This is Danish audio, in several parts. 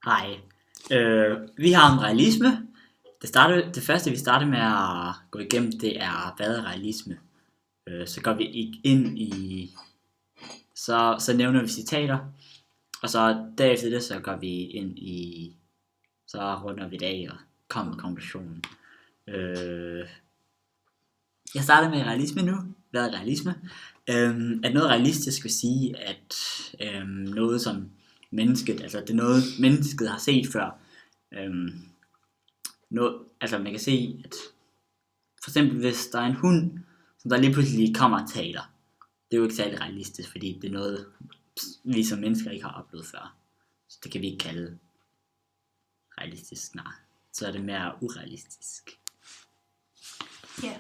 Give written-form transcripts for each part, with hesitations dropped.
Hej. Vi har om realisme. Det første vi starter med at gå igennem, det er, hvad er realisme? Så går vi ind i, så nævner vi citater, og så derefter det, så går vi ind i, så runder vi det af og kommer med konklusionen. Jeg starter med realisme nu. Hvad er realisme? At noget realistisk vil sige, at noget som mennesket, altså det er noget mennesket har set før. Altså man kan se, at for eksempel hvis der er en hund, som der lige pludselig kommer og taler, det er jo ikke særlig realistisk, fordi det er noget, vi som mennesker ikke har oplevet før. Så det kan vi ikke kalde realistisk, nej. Så er det mere urealistisk. Ja,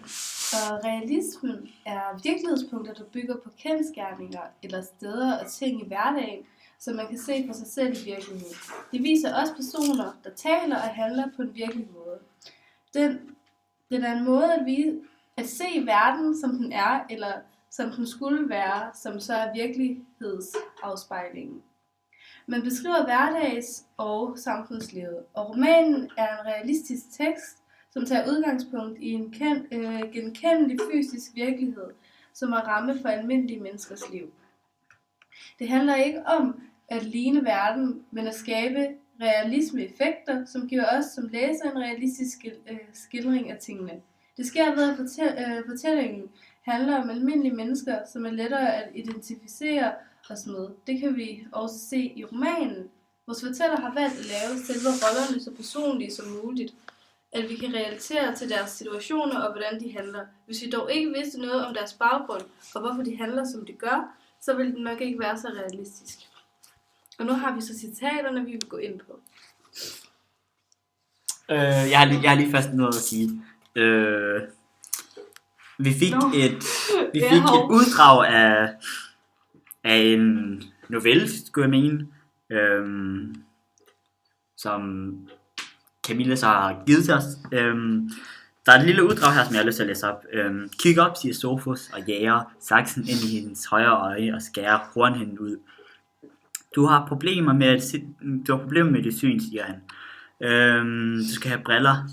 og realismen er virkelighedspunkter, der bygger på kendsgerninger eller steder og ting i hverdagen, som man kan se for sig selv i virkeligheden. Det viser også personer, der taler og handler på en virkelig måde. Den er en måde at se verden, som den er, eller som den skulle være, som så er virkelighedsafspejlingen. Man beskriver hverdags- og samfundslivet, og romanen er en realistisk tekst, som tager udgangspunkt i en genkendelig fysisk virkelighed, som er ramme for almindelige menneskers liv. Det handler ikke om at ligne verden, men at skabe realisme-effekter, som giver os som læser en realistisk skildring af tingene. Det sker ved, at fortællingen handler om almindelige mennesker, som er lettere at identificere os med. Det kan vi også se i romanen. Vores fortæller har valgt at lave selve rollerne så personlige som muligt, at vi kan relatere til deres situationer og hvordan de handler. Hvis vi dog ikke vidste noget om deres baggrund og hvorfor de handler som de gør, så vil den nok ikke være så realistisk. Og nu har vi så citaterne, vi vil gå ind på. Jeg har lige først noget at sige. Vi fik et uddrag af en novelle, skulle jeg mene, som Camilla så har givet til os. Der er et lille uddrag her, som jeg har lyst til at læse op. Kig op, siger Sofus, og jager saksen ind i hendes højre øje og skærer hornhinden ud. Du har problemer med dit syn, siger han. Du skal have briller.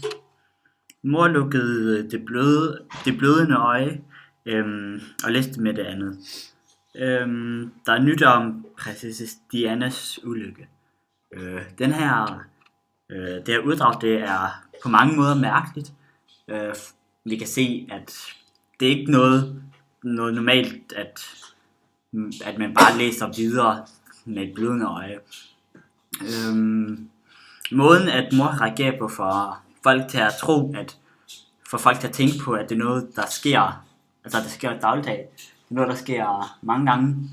Mor lukkede det blødende øje og læste med det andet. Der er nyt om prinsesse Dianas ulykke. Det her uddrag, det er på mange måder mærkeligt. Vi kan se, at det er ikke noget normalt, at man bare læser videre med et blødende øje. Måden at mor reagerer på for folk til at tro, for folk til at tænke på, at det er noget, der sker, altså det sker dagligdag, det er noget, der sker mange gange.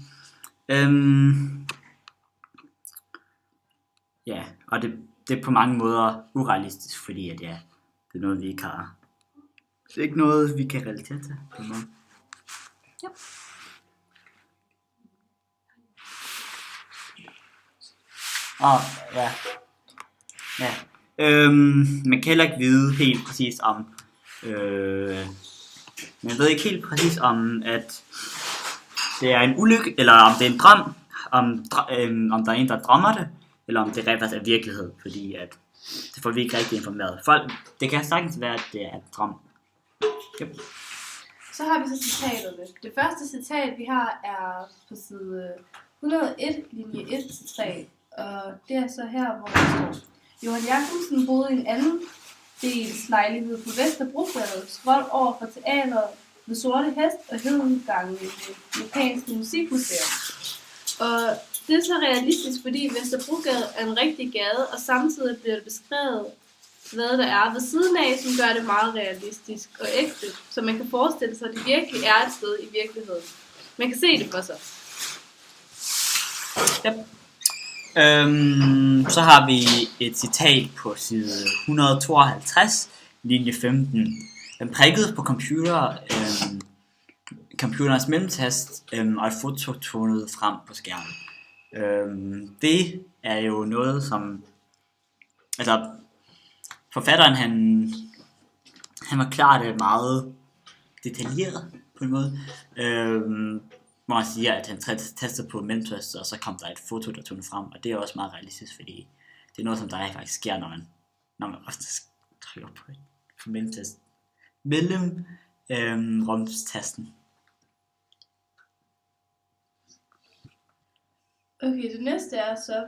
Ja, og det er på mange måder urealistisk, fordi at det er noget, vi ikke har. Det er ikke noget, vi kan relatere til på en måde. Ja. Man kan heller ikke vide helt præcis om, man ved ikke helt præcis om, at det er en ulykke, eller om det er en drøm, om der er en, der drømmer det, eller om det rent faktisk er virkelighed, fordi at det får vi ikke rigtig informeret. Det kan sagtens være, at det er en drøm. Yep. Så har vi så citaterne. Det første citat, vi har, er på side 101, linje 1-3. Og det er så her, hvor der står: Johan Jacobsen boede i en anden dels lejlighed på Vesterbrogade, skråt over for teateret ved Sorte Hest og Hedengangen i det japanske musikmuseum. Og det er så realistisk, fordi Vesterbrogade er en rigtig gade, og samtidig bliver det beskrevet, hvad der er ved siden af, som gør det meget realistisk og ægte, så man kan forestille sig, at det virkelig er et sted i virkeligheden. Man kan se det for sig. Yep. Så har vi et citat på side 152, linje 15. Den prikkede på computerens mellemtast og et foto tonet frem på skærmen. Det er jo noget, som altså forfatteren han var klart meget detaljeret på en måde. Hvor man siger, at han tastede på mellemtast, og så kom der et foto, der tog den frem, og det er også meget realistisk, fordi Det er noget, som der rent faktisk sker, når man ofte trykker på et mellemrumstasten. Okay, det næste er så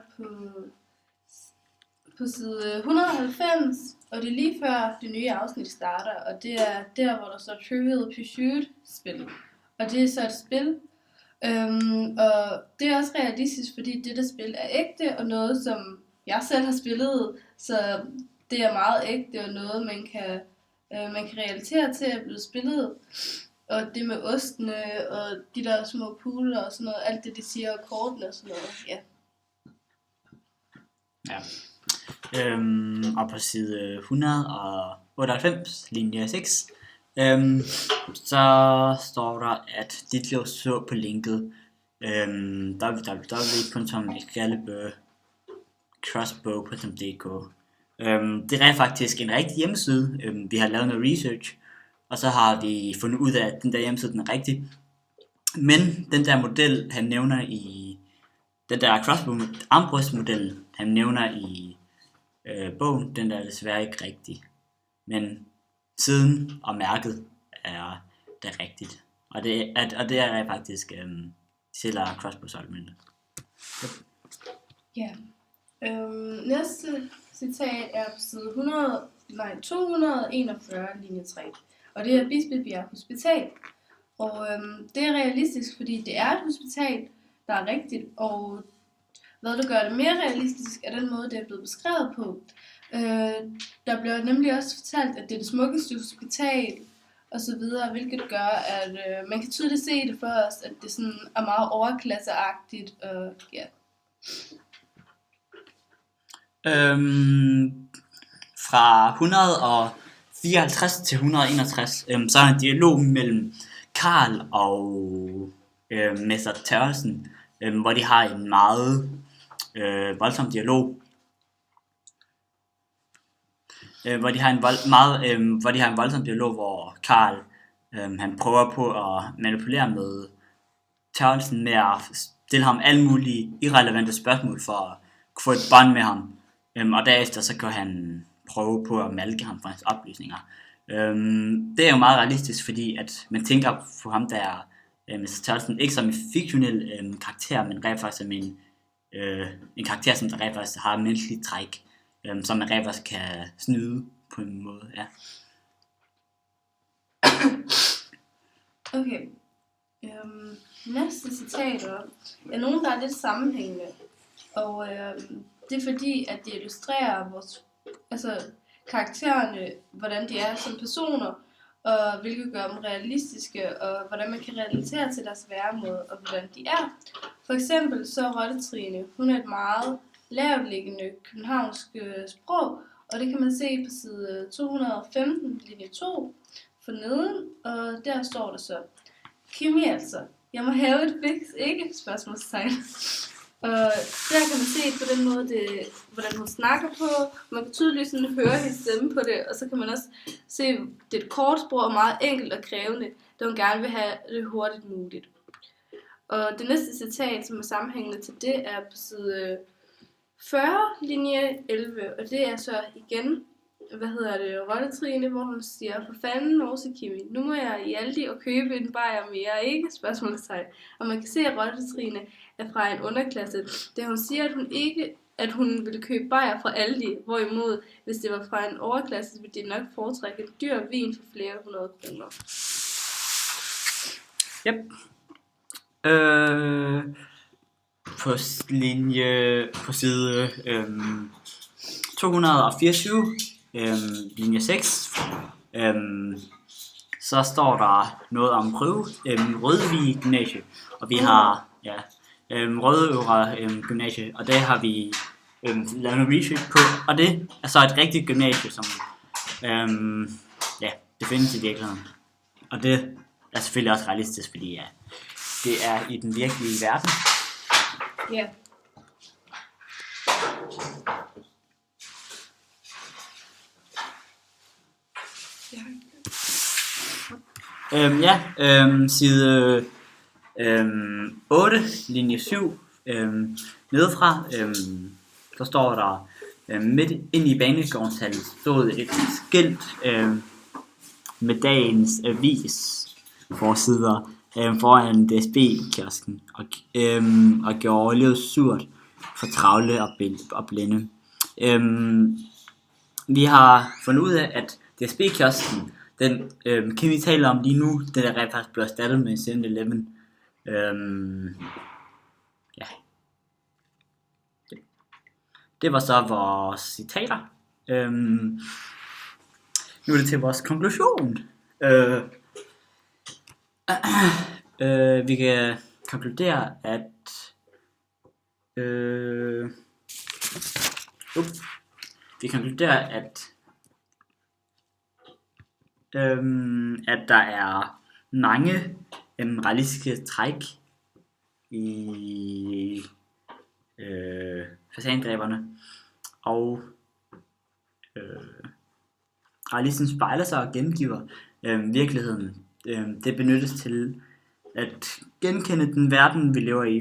på side 190, og det er lige før det nye afsnit starter, og det er der, hvor der står Trivial Pursuit-spil. Og det er så et spil, og det er også realistisk, fordi dette spil er ægte, og noget, som jeg selv har spillet, så det er meget ægte, og noget, man kan relatere til at blive spillet. Og det med ostene, og de der små pooler og sådan noget, alt det, de siger, og kortene og sådan noget, ja. Ja. Og på side 198, linje 6, så står der, at Ditlev så på linket www.excalibur.crossbow.dk. Det er faktisk en rigtig hjemmeside. Vi har lavet noget research, og så har vi fundet ud af, at den der hjemmeside den er rigtig. Men den der model, han nævner i den der crossbow armbrystmodel, han nævner i bogen, den der er desværre ikke rigtig. Men siden og mærket er det rigtigt. Og det er faktisk sælger crossbow-sortimentet. Ja. Næste citat er på side 241, linje 3. Og det er Bispebjerg Hospital. Og det er realistisk, fordi det er et hospital, der er rigtigt. Og hvad der gør det mere realistisk, er den måde, det er blevet beskrevet på. Der bliver nemlig også fortalt, at det er det smukkeste hospital, og så videre, hvilket gør, at man kan tydeligt se det for os, at det sådan er meget overklasseagtigt, og ja. Fra 154 til 161, så er en dialog mellem Karl og Mester Tørresen, hvor de har en meget voldsom dialog. Hvor de har en voldsom dialog, hvor Karl han prøver på at manipulere med Tørrelsen med at stille ham alle mulige irrelevante spørgsmål for at få et bånd med ham. Og derefter så kan han prøve på at malke ham for hans oplysninger. Det er jo meget realistisk, fordi at man tænker på ham der Mr. Tørrelsen ikke som en fiktionel karakter, men rent faktisk som en karakter, som der rent faktisk har menneskelige træk, som man rent faktisk kan snyde på en måde. Ja. Okay. Næste citater er nogle, der er lidt sammenhængende. Og det er fordi, at det illustrerer karaktererne, hvordan de er som personer, og hvilket gør dem realistiske, og hvordan man kan relatere til deres væremåde, og hvordan de er. For eksempel så Rotte-Trine, hun er et meget lavtliggende københavnsk sprog, og det kan man se på side 215, linje 2, forneden, og der står der så, Kimi altså, jeg må have et fix, ikke? Spørgsmålstegn. Og der kan man se på den måde, hvordan hun snakker på. Man kan tydeligt sådan høre hendes stemme på det, og så kan man også se, det er et kort sprog og meget enkelt og krævende, da hun gerne vil have det hurtigt muligt. Og det næste citat, som er sammenhængende til det, er på side 40, linje 11, og det er så igen, Rotte-Trine, hvor hun siger, for fanden, Åse Kimi, nu må jeg i Aldi og købe en bajer mere, ikke? Spørgsmålstegn. Og man kan se, at Rotte-Trine er fra en underklasse, da hun siger, at hun ville købe bajer fra Aldi, hvorimod, hvis det var fra en overklasse, ville de nok foretrække en dyr vin for flere 100 kroner. Yep. På side 224, linje 6, så står der noget om Rødvig Gymnasie, og vi har Rødøvre Gymnasie, og det har vi lavet noget research på, og det er så et rigtigt gymnasie, som det findes i virkeligheden, og det er selvfølgelig også realistisk, fordi det er i den virkelige verden. Ja. Side 8, linje 7, nedefra, så står der, Midt ind i banegårdshallen stod et skilt med dagens avis forsider foran DSB-kiosken og gjorde livet surt for travle og blinde. Vi har fundet ud af, at DSB-kiosken, den kan vi tale om lige nu, den er faktisk blevet erstattet med 7-Eleven. Ja. Det var så vores citater. Nu er det til vores konklusion. Vi kan konkludere, at at der er mange realistiske træk i fasandræberne, og realismen spejler sig og gengiver virkeligheden. Det benyttes til at genkende den verden, vi lever i.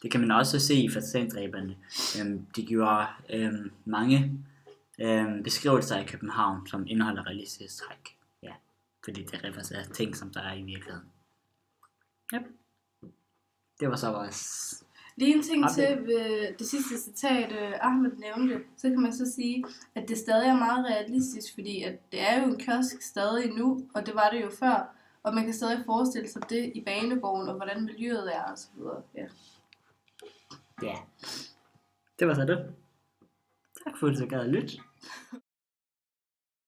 Det kan man også se i fasandræberne. De giver mange beskrivelser af København, som indeholder realistisk træk. Ja, fordi det repræsenterer ting, som der er i virkeligheden. Yep. Det var så vores... Lige en ting til ved det sidste citat, Ahmed nævnte, så kan man så sige, at det stadig er meget realistisk, fordi at det er jo en kiosk stadig nu, og det var det jo før, og man kan stadig forestille sig det i banegården, og hvordan miljøet er, og så videre. Ja. Det var så det. Tak for at du gad at lytte.